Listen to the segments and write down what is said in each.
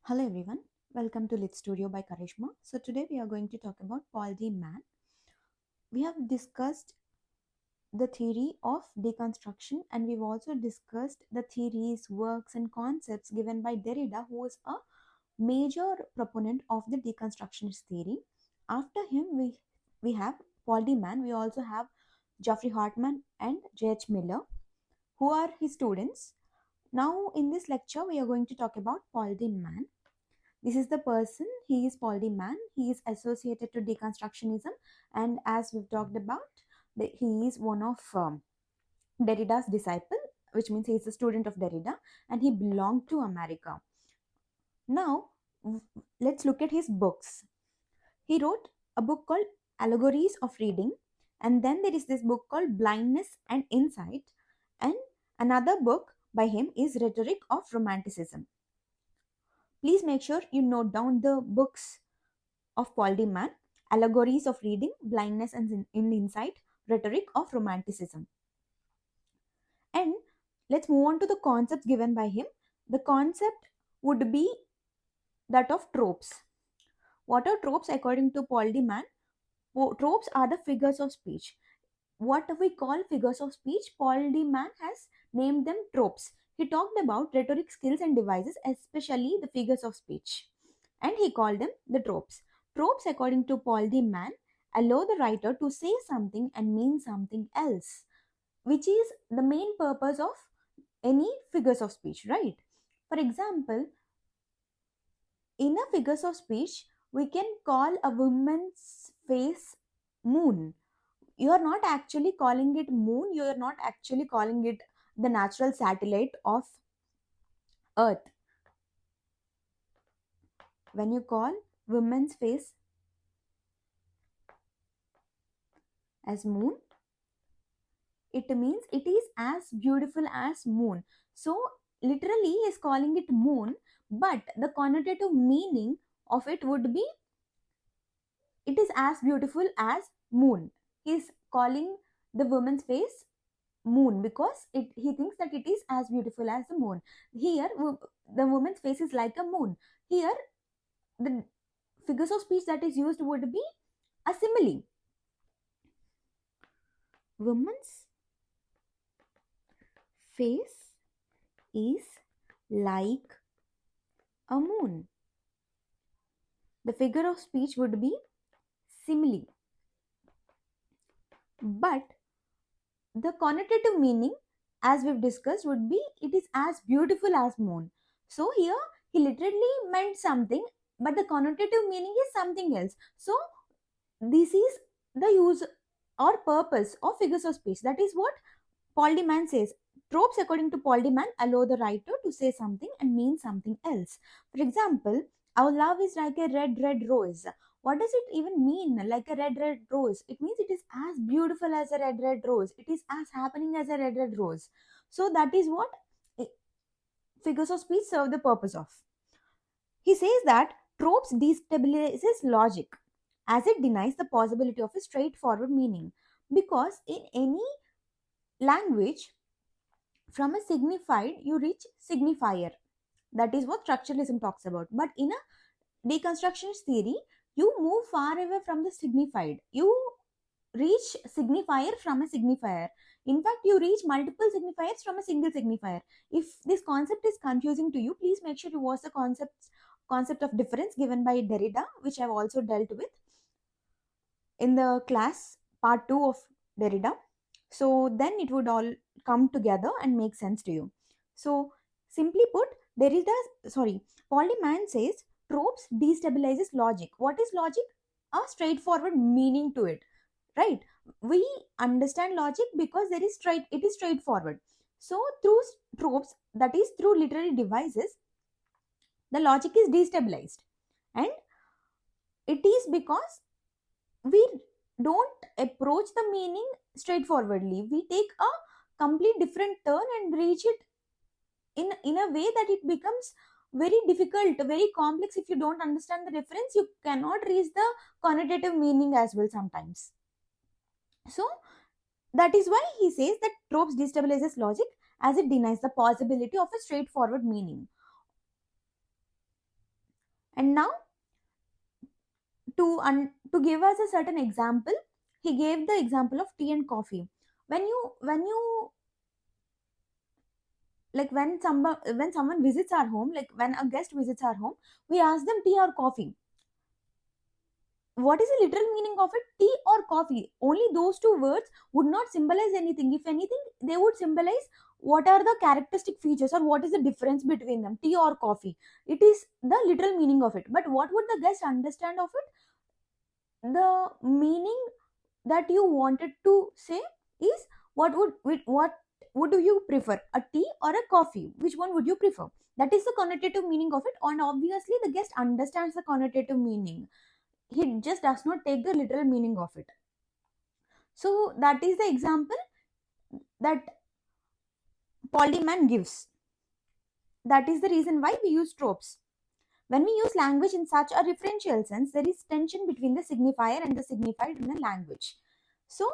Hello everyone, welcome to Lit Studio by Karishma. So today we are going to talk about Paul D. Mann. We have discussed the theory of deconstruction and we've also discussed the theories, works and concepts given by Derrida, who is a major proponent of the deconstructionist theory. After him we have Paul D. Mann. We also have Geoffrey Hartman and J.H. Miller, who are his students. Now in this lecture we are going to talk about Paul D. Mann. This is the person, he is Paul D. Mann. He is associated to deconstructionism, and as we've talked about, he is one of Derrida's disciple, which means he is a student of Derrida, and he belonged to America. Now, let's look at his books. He wrote a book called Allegories of Reading, and then there is this book called Blindness and Insight, and another book by him is Rhetoric of Romanticism. Please make sure you note down the books of Paul D. Mann: Allegories of Reading, Blindness and Insight, Rhetoric of Romanticism. And let's move on to the concepts given by him. The concept would be that of tropes. What are tropes according to Paul D. Mann? Tropes are the figures of speech. What we call figures of speech, Paul D. Mann has named them tropes. He talked about rhetoric skills and devices, especially the figures of speech, and he called them the tropes. Tropes, according to Paul D. Mann, allow the writer to say something and mean something else, which is the main purpose of any figures of speech, right? For example, in a figures of speech, we can call a woman's face moon. You are not actually calling it moon, you are not actually calling it the natural satellite of earth. When you call woman's face as moon, it means it is as beautiful as moon. So literally he is calling it moon, but the connotative meaning of it would be it is as beautiful as moon. He is calling the woman's face moon because he thinks that it is as beautiful as the moon. Here the woman's face is like a moon. Here the figures of speech that is used would be a simile. Woman's face is like a moon. The figure of speech would be simile. But the connotative meaning, as we've discussed, would be it is as beautiful as moon. So here he literally meant something, but the connotative meaning is something else. So this is the use or purpose of figures of speech. That is what Paul D. Mann says. Tropes, according to Paul D. Mann, allow the writer to say something and mean something else. For example, our love is like a red, red rose. What does it even mean, like a red, red rose? It means it is as beautiful as a red, red rose. It is as happening as a red, red rose. So that is what figures of speech serve the purpose of. He says that tropes destabilizes logic as it denies the possibility of a straightforward meaning. Because in any language, from a signified you reach signifier. That is what structuralism talks about. But in a deconstructionist theory, you move far away from the signified. You reach signifier from a signifier. In fact, you reach multiple signifiers from a single signifier. If this concept is confusing to you, please make sure you watch the concept of difference given by Derrida, which I have also dealt with in the class part 2 of Derrida. So then it would all come together and make sense to you. So simply put, Paul D. Mann says tropes destabilizes logic. What is logic? A straightforward meaning to it, right? We understand logic because it is straightforward. So through tropes, that is through literary devices, the logic is destabilized, and it is because we don't approach the meaning straightforwardly. We take a complete different turn and reach it in a way that it becomes very difficult, very complex. If you don't understand the difference, you cannot reach the connotative meaning as well sometimes. So that is why he says that tropes destabilizes logic as it denies the possibility of a straightforward meaning. And now to give us a certain example, he gave the example of tea and coffee. When you like when someone visits our home, like when a guest visits our home, we ask them tea or coffee. What is the literal meaning of it? Tea or coffee? Only those two words would not symbolize anything. If anything, they would symbolize what are the characteristic features or what is the difference between them, tea or coffee. It is the literal meaning of it. But what would the guest understand of it? The meaning that you wanted to say is, what do you prefer, a tea or a coffee? Which one would you prefer? That is the connotative meaning of it, and obviously the guest understands the connotative meaning. He just does not take the literal meaning of it. So that is the example that Paul D. Mann gives. That is the reason why we use tropes. When we use language in such a referential sense, there is tension between the signifier and the signified in a language. So,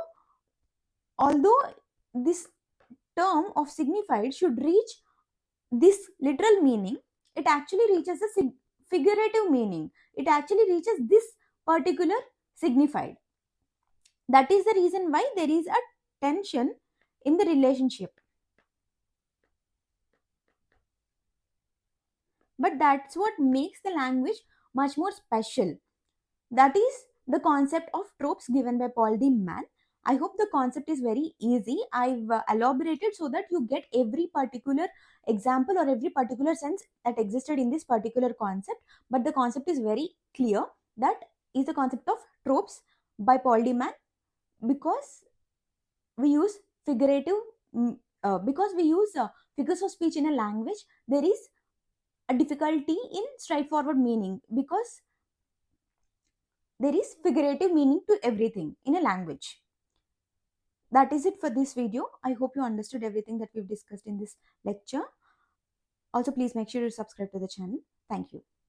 although this term of signified should reach this literal meaning, it actually reaches the figurative meaning. It actually reaches this particular signified. That is the reason why there is a tension in the relationship. But that's what makes the language much more special. That is the concept of tropes given by Paul D. Mann. I hope the concept is very easy. I've elaborated so that you get every particular example or every particular sense that existed in this particular concept. But the concept is very clear. That is the concept of tropes by Paul D. Mann, because we use figurative, because we use figures of speech in a language. There is a difficulty in straightforward meaning because there is figurative meaning to everything in a language. That is it for this video. I hope you understood everything that we've discussed in this lecture. Also, please make sure you subscribe to the channel. Thank you.